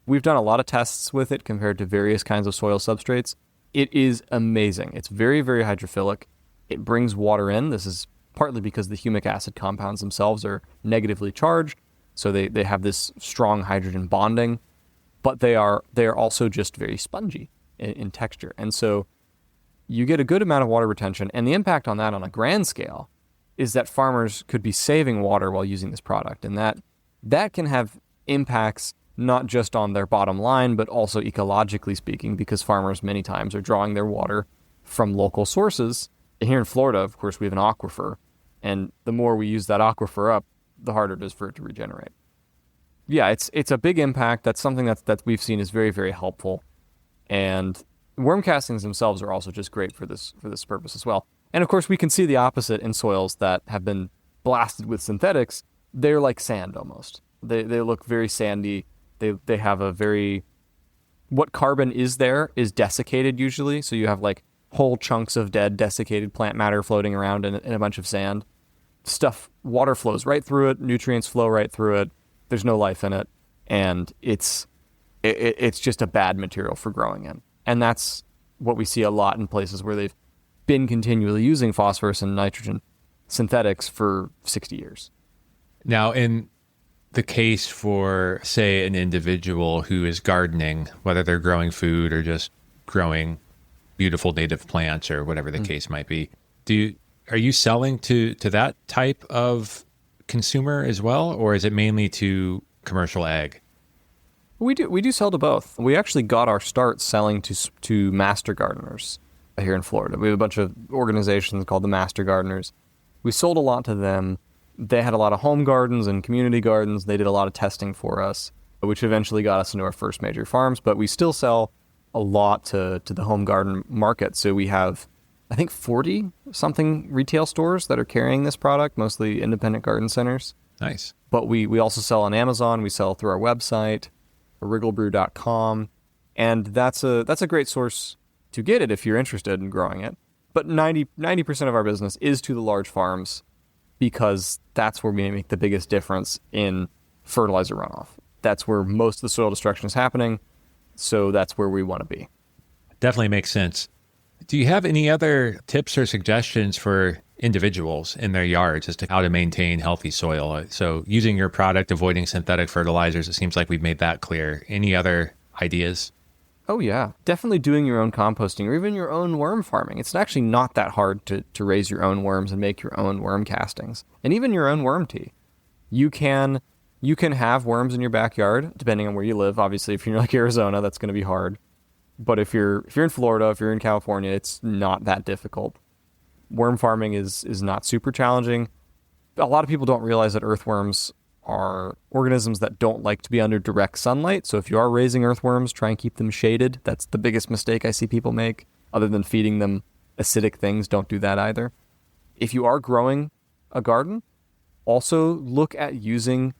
We've done a lot of tests with it compared to various kinds of soil substrates. It is amazing. It's very, very hydrophilic. It brings water in. This is partly because the humic acid compounds themselves are negatively charged, so they have this strong hydrogen bonding, but they are also just very spongy in texture. And so you get a good amount of water retention, and the impact on that on a grand scale is that farmers could be saving water while using this product, and that can have impacts not just on their bottom line, but also ecologically speaking, because farmers many times are drawing their water from local sources. Here in Florida, of course, we have an aquifer, and the more we use that aquifer up, the harder it is for it to regenerate. Yeah, it's a big impact. That's something that we've seen is very, very helpful. And Worm castings themselves are also just great for this purpose as well. And of course, we can see the opposite in soils that have been blasted with synthetics. They're like sand almost. They look very sandy. They have a very... What carbon is there is desiccated usually, so you have like whole chunks of dead, desiccated plant matter floating around in a bunch of sand. Water flows right through it, nutrients flow right through it, there's no life in it, and it's just a bad material for growing in. And that's what we see a lot in places where they've been continually using phosphorus and nitrogen synthetics for 60 years. Now, in the case for, say, an individual who is gardening, whether they're growing food or just growing beautiful native plants or whatever the case might be, are you selling to that type of consumer as well, or is it mainly to commercial ag? We do sell to both. We actually got our start selling to master gardeners here in Florida. We have a bunch of organizations called the Master Gardeners. We sold a lot to them. They had a lot of home gardens and community gardens. They did a lot of testing for us, which eventually got us into our first major farms. But we still sell a lot to the home garden market. So we have, I think, 40-something retail stores that are carrying this product, mostly independent garden centers. Nice. But we also sell on Amazon. We sell through our website, WriggleBrew.com. And that's a great source to get it if you're interested in growing it. But 90% of our business is to the large farms, because that's where we make the biggest difference in fertilizer runoff. That's where most of the soil destruction is happening, so that's where we want to be. Definitely makes sense. Do you have any other tips or suggestions for individuals in their yards as to how to maintain healthy soil? So using your product, avoiding synthetic fertilizers, it seems like we've made that clear. Any other ideas? Oh, yeah. Definitely doing your own composting or even your own worm farming. It's actually not that hard to raise your own worms and make your own worm castings. And even your own worm tea. You can have worms in your backyard, depending on where you live. Obviously, if you're like Arizona, that's going to be hard. But if you're in Florida, if you're in California, it's not that difficult. Worm farming is not super challenging. A lot of people don't realize that earthworms are organisms that don't like to be under direct sunlight. So if you are raising earthworms, try and keep them shaded. That's the biggest mistake I see people make. Other than feeding them acidic things, don't do that either. If you are growing a garden, also look at using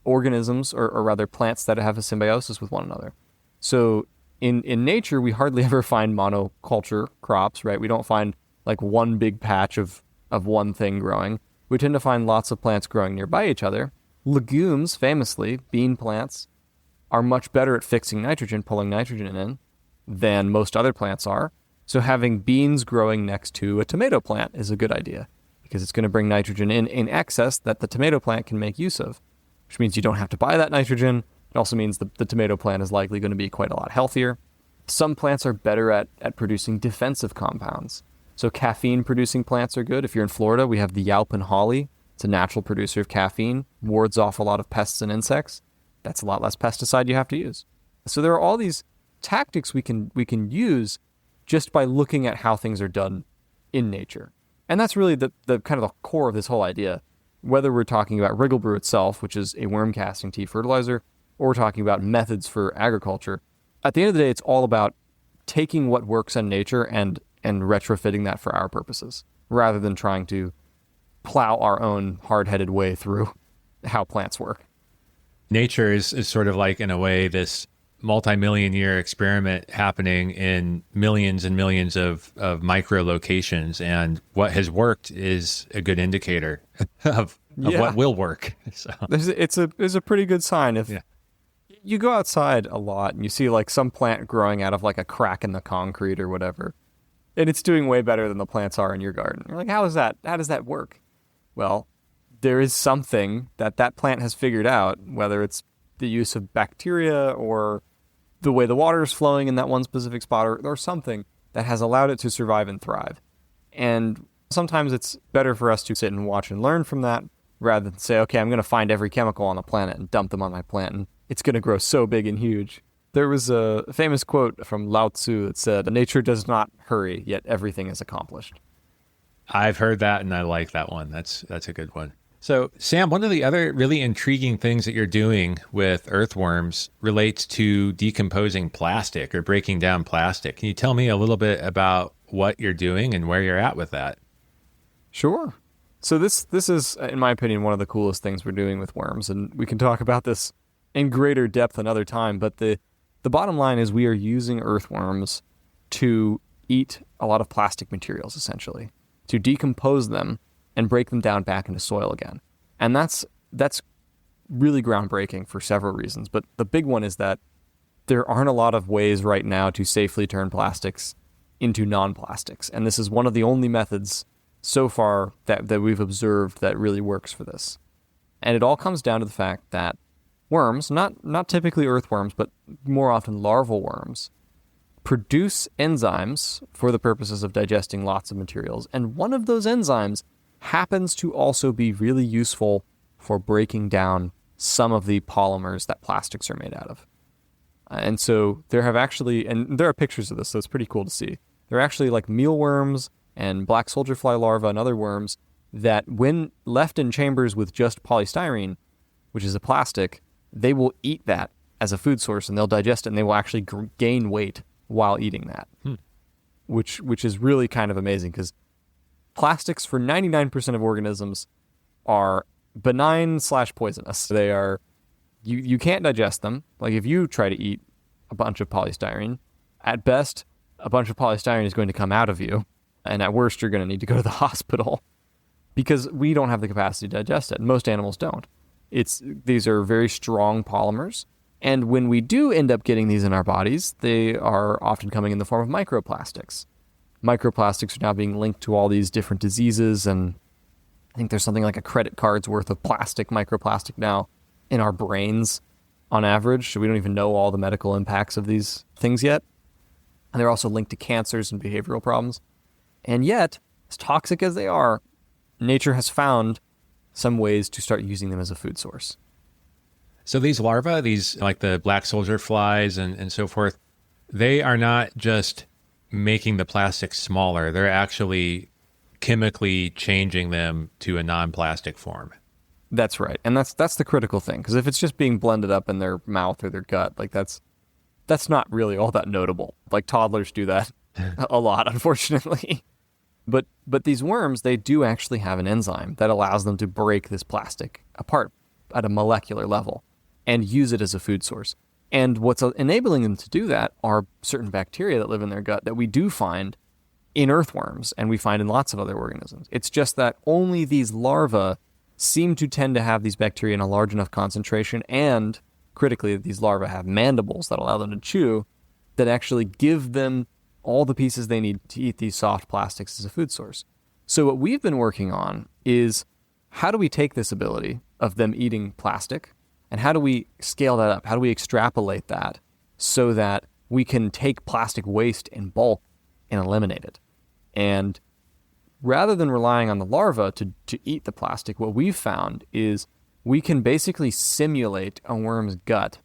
organisms or rather plants that have a symbiosis with one another. So in nature, we hardly ever find monoculture crops, right? We don't find like one big patch of one thing growing. We tend to find lots of plants growing nearby each other. Legumes, famously, bean plants, are much better at fixing nitrogen, pulling nitrogen in, than most other plants are. So having beans growing next to a tomato plant is a good idea, because it's going to bring nitrogen in excess that the tomato plant can make use of, which means you don't have to buy that nitrogen. It also means the tomato plant is likely going to be quite a lot healthier. Some plants are better at producing defensive compounds. So caffeine-producing plants are good. If you're in Florida, we have the Yalpin holly. It's a natural producer of caffeine, wards off a lot of pests and insects. That's a lot less pesticide you have to use. So there are all these tactics we can use just by looking at how things are done in nature. And that's really the kind of the core of this whole idea. Whether we're talking about Wriggle Brew itself, which is a worm casting tea fertilizer, or we're talking about methods for agriculture, at the end of the day, it's all about taking what works in nature and retrofitting that for our purposes, rather than trying to plow our own hard-headed way through how plants work. Nature is sort of like, in a way, this multi-million year experiment happening in millions and millions of micro locations. And what has worked is a good indicator of what will work. So. It's a pretty good sign. If you go outside a lot and you see like some plant growing out of like a crack in the concrete or whatever, and it's doing way better than the plants are in your garden. You're like, how does that work? Well, there is something that plant has figured out, whether it's the use of bacteria or the way the water is flowing in that one specific spot or something that has allowed it to survive and thrive. And sometimes it's better for us to sit and watch and learn from that rather than say, okay, I'm going to find every chemical on the planet and dump them on my plant, and it's going to grow so big and huge. There was a famous quote from Lao Tzu that said, nature does not hurry, yet everything is accomplished. I've heard that, and I like that one. That's a good one. So, Sam, one of the other really intriguing things that you're doing with earthworms relates to decomposing plastic or breaking down plastic. Can you tell me a little bit about what you're doing and where you're at with that? Sure. So this is, in my opinion, one of the coolest things we're doing with worms, and we can talk about this in greater depth another time, but the bottom line is we are using earthworms to eat a lot of plastic materials, essentially, to decompose them and break them down back into soil again. And that's really groundbreaking for several reasons. But the big one is that there aren't a lot of ways right now to safely turn plastics into non-plastics. And this is one of the only methods so far that we've observed that really works for this. And it all comes down to the fact that worms, not typically earthworms, but more often larval worms, produce enzymes for the purposes of digesting lots of materials. And one of those enzymes happens to also be really useful for breaking down some of the polymers that plastics are made out of. And so there are pictures of this, so it's pretty cool to see. There are actually like mealworms and black soldier fly larvae and other worms that when left in chambers with just polystyrene, which is a plastic, they will eat that as a food source and they'll digest it and they will actually gain weight while eating that, which is really kind of amazing because plastics for 99% of organisms are benign/poisonous. They are, you can't digest them. Like if you try to eat a bunch of polystyrene, at best, a bunch of polystyrene is going to come out of you. And at worst, you're going to need to go to the hospital because we don't have the capacity to digest it. Most animals don't. These are very strong polymers. And when we do end up getting these in our bodies, they are often coming in the form of microplastics. Microplastics are now being linked to all these different diseases, and I think there's something like a credit card's worth of microplastic now in our brains on average, so we don't even know all the medical impacts of these things yet. And they're also linked to cancers and behavioral problems. And yet, as toxic as they are, nature has found some ways to start using them as a food source. So these larvae, these like the black soldier flies and so forth, they are not just making the plastic smaller. They're actually chemically changing them to a non-plastic form. That's right. And that's the critical thing. Because if it's just being blended up in their mouth or their gut, like that's not really all that notable. Like toddlers do that a lot, unfortunately. But these worms, they do actually have an enzyme that allows them to break this plastic apart at a molecular level and use it as a food source. And what's enabling them to do that are certain bacteria that live in their gut that we do find in earthworms and we find in lots of other organisms. It's just that only these larvae seem to tend to have these bacteria in a large enough concentration, and critically, these larvae have mandibles that allow them to chew that actually give them all the pieces they need to eat these soft plastics as a food source. So what we've been working on is how do we take this ability of them eating plastic and how do we scale that up? How do we extrapolate that so that we can take plastic waste in bulk and eliminate it? And rather than relying on the larva to eat the plastic, what we've found is we can basically simulate a worm's gut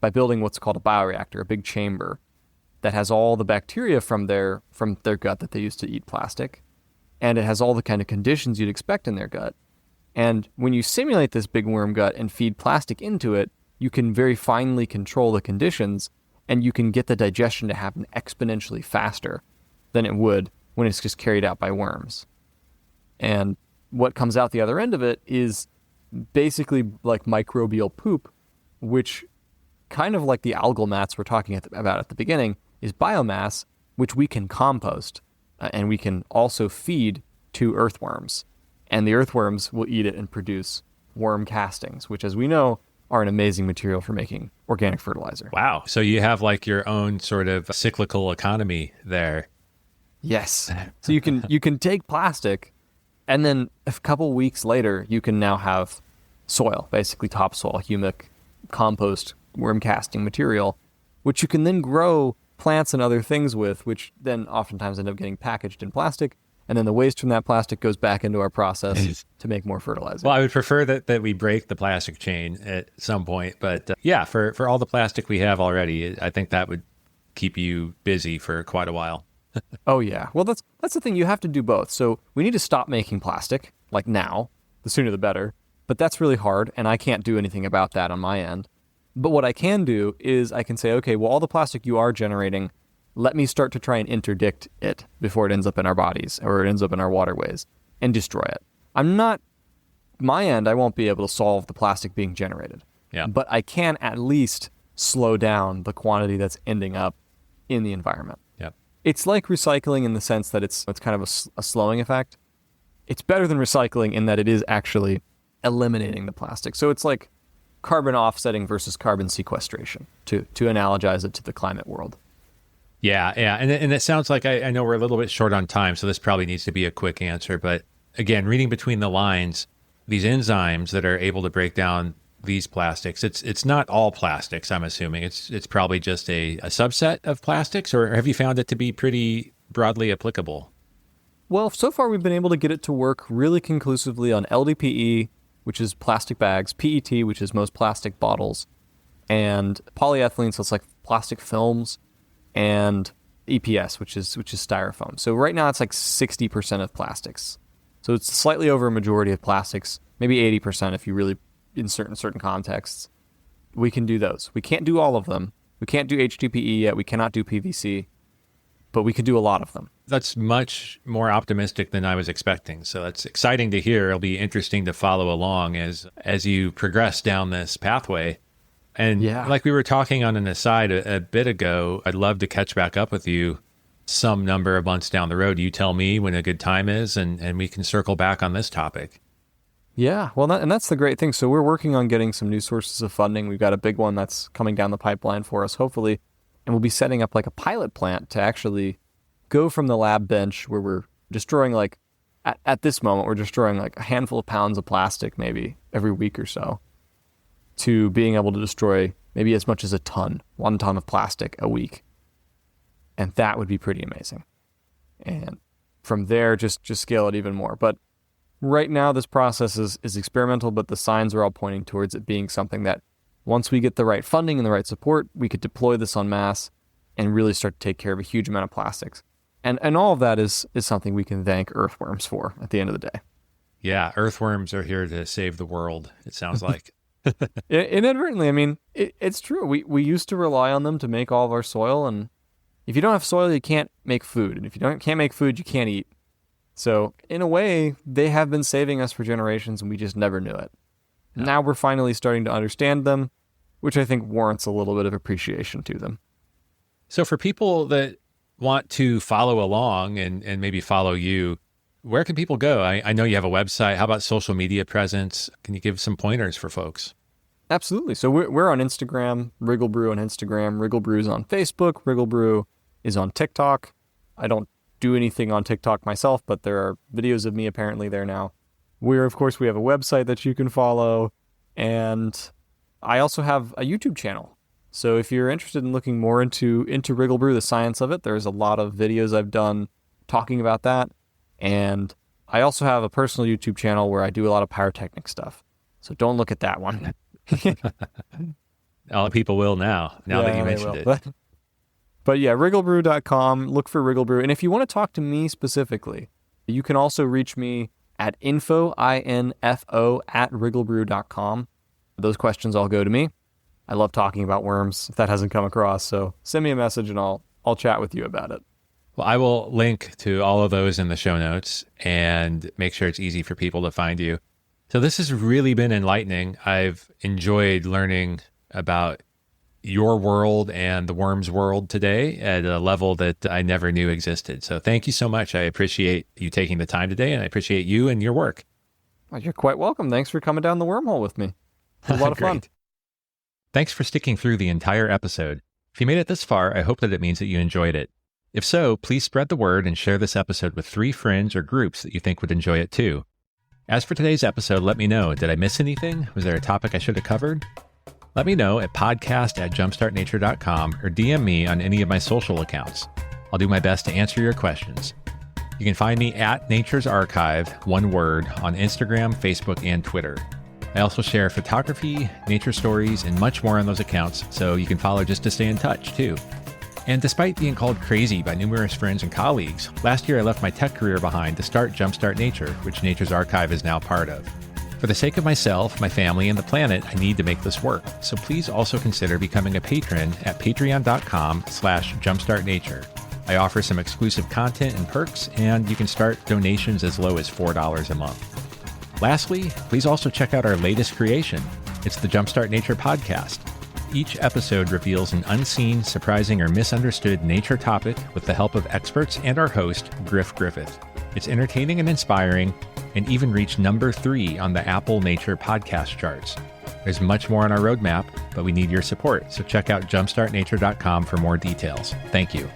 by building what's called a bioreactor, a big chamber that has all the bacteria from their gut that they use to eat plastic, and it has all the kind of conditions you'd expect in their gut. And when you simulate this big worm gut and feed plastic into it, you can very finely control the conditions, and you can get the digestion to happen exponentially faster than it would when it's just carried out by worms. And what comes out the other end of it is basically like microbial poop, which kind of like the algal mats we're talking about at the beginning, is biomass, which we can compost, and we can also feed to earthworms. And the earthworms will eat it and produce worm castings, which, as we know, are an amazing material for making organic fertilizer. Wow. So you have like your own sort of cyclical economy there. Yes. So you can take plastic, and then a couple weeks later, you can now have soil, basically topsoil, humic, compost, worm casting material, which you can then grow plants and other things with, which then oftentimes end up getting packaged in plastic. And then the waste from that plastic goes back into our process to make more fertilizer. Well, I would prefer that we break the plastic chain at some point. But yeah, for all the plastic we have already, I think that would keep you busy for quite a while. Oh, yeah. Well, that's the thing. You have to do both. So we need to stop making plastic, like now. the sooner the better. But that's really hard, and I can't do anything about that on my end. But what I can do is I can say, okay, well, all the plastic you are generating, let me start to try and interdict it before it ends up in our bodies or it ends up in our waterways and destroy it. My end, I won't be able to solve the plastic being generated. Yeah. But I can at least slow down the quantity that's ending up in the environment. Yep. It's like recycling in the sense that it's kind of a slowing effect. It's better than recycling in that it is actually eliminating the plastic. So it's like carbon offsetting versus carbon sequestration, to analogize it to the climate world. Yeah. And it sounds like I know we're a little bit short on time, so this probably needs to be a quick answer. But again, reading between the lines, these enzymes that are able to break down these plastics, it's not all plastics, I'm assuming. It's probably just a subset of plastics, or have you found it to be pretty broadly applicable? Well, so far we've been able to get it to work really conclusively on LDPE, which is plastic bags, PET, which is most plastic bottles, and polyethylene, so it's like plastic films, and EPS, which is styrofoam. So right now it's like 60% of plastics. So it's slightly over a majority of plastics, maybe 80% if you really, in certain contexts. We can do those. We can't do all of them. We can't do HDPE yet. We cannot do PVC, but we can do a lot of them. That's much more optimistic than I was expecting. So that's exciting to hear. It'll be interesting to follow along as you progress down this pathway. And like we were talking on an aside a bit ago, I'd love to catch back up with you some number of months down the road. You tell me when a good time is, and we can circle back on this topic. Yeah, well, that's the great thing. So we're working on getting some new sources of funding. We've got a big one that's coming down the pipeline for us, hopefully. And we'll be setting up like a pilot plant to actually go from the lab bench where we're destroying at this moment, we're destroying like a handful of pounds of plastic maybe every week or so, to being able to destroy maybe as much as 1 ton of plastic a week. And that would be pretty amazing. And from there, just scale it even more. But right now, this process is experimental, but the signs are all pointing towards it being something that once we get the right funding and the right support, we could deploy this en masse and really start to take care of a huge amount of plastics. And all of that is something we can thank earthworms for at the end of the day. Yeah, earthworms are here to save the world, it sounds like. Inadvertently, I mean, it's true. We used to rely on them to make all of our soil, and if you don't have soil, you can't make food. And if you can't make food, you can't eat. So in a way, they have been saving us for generations, and we just never knew it. Yeah. Now we're finally starting to understand them, which I think warrants a little bit of appreciation to them. So for people that want to follow along and maybe follow you, where can people go? I know you have a website. How about social media presence? Can you give some pointers for folks? Absolutely. So we're on Instagram, WriggleBrew on Instagram. WriggleBrew is on Facebook. WriggleBrew is on TikTok. I don't do anything on TikTok myself, but there are videos of me apparently there now. We have a website that you can follow, and I also have a YouTube channel. So if you're interested in looking more into Wriggle Brew, the science of it, there's a lot of videos I've done talking about that. And I also have a personal YouTube channel where I do a lot of pyrotechnic stuff. So don't look at that one. All people will now that you mentioned it. But yeah, WriggleBrew.com, look for Wriggle Brew. And if you want to talk to me specifically, you can also reach me at info, I-N-F-O, at WriggleBrew.com. Those questions all go to me. I love talking about worms, if that hasn't come across. So send me a message and I'll chat with you about it. Well, I will link to all of those in the show notes and make sure it's easy for people to find you. So this has really been enlightening. I've enjoyed learning about your world and the worm's world today at a level that I never knew existed. So thank you so much. I appreciate you taking the time today, and I appreciate you and your work. Well, you're quite welcome. Thanks for coming down the wormhole with me. It was a lot of fun. Thanks for sticking through the entire episode. If you made it this far, I hope that it means that you enjoyed it. If so, please spread the word and share this episode with 3 friends or groups that you think would enjoy it too. As for today's episode, let me know. Did I miss anything? Was there a topic I should have covered? Let me know at podcast@jumpstartnature.com or DM me on any of my social accounts. I'll do my best to answer your questions. You can find me at Nature's Archive, one word, on Instagram, Facebook, and Twitter. I also share photography, nature stories, and much more on those accounts, so you can follow just to stay in touch, too. And despite being called crazy by numerous friends and colleagues, last year I left my tech career behind to start Jumpstart Nature, which Nature's Archive is now part of. For the sake of myself, my family, and the planet, I need to make this work. So please also consider becoming a patron at patreon.com/jumpstartnature. I offer some exclusive content and perks, and you can start donations as low as $4 a month. Lastly, please also check out our latest creation. It's the Jumpstart Nature podcast. Each episode reveals an unseen, surprising, or misunderstood nature topic with the help of experts and our host, Griff Griffith. It's entertaining and inspiring, and even reached number 3 on the Apple Nature podcast charts. There's much more on our roadmap, but we need your support, so check out jumpstartnature.com for more details. Thank you.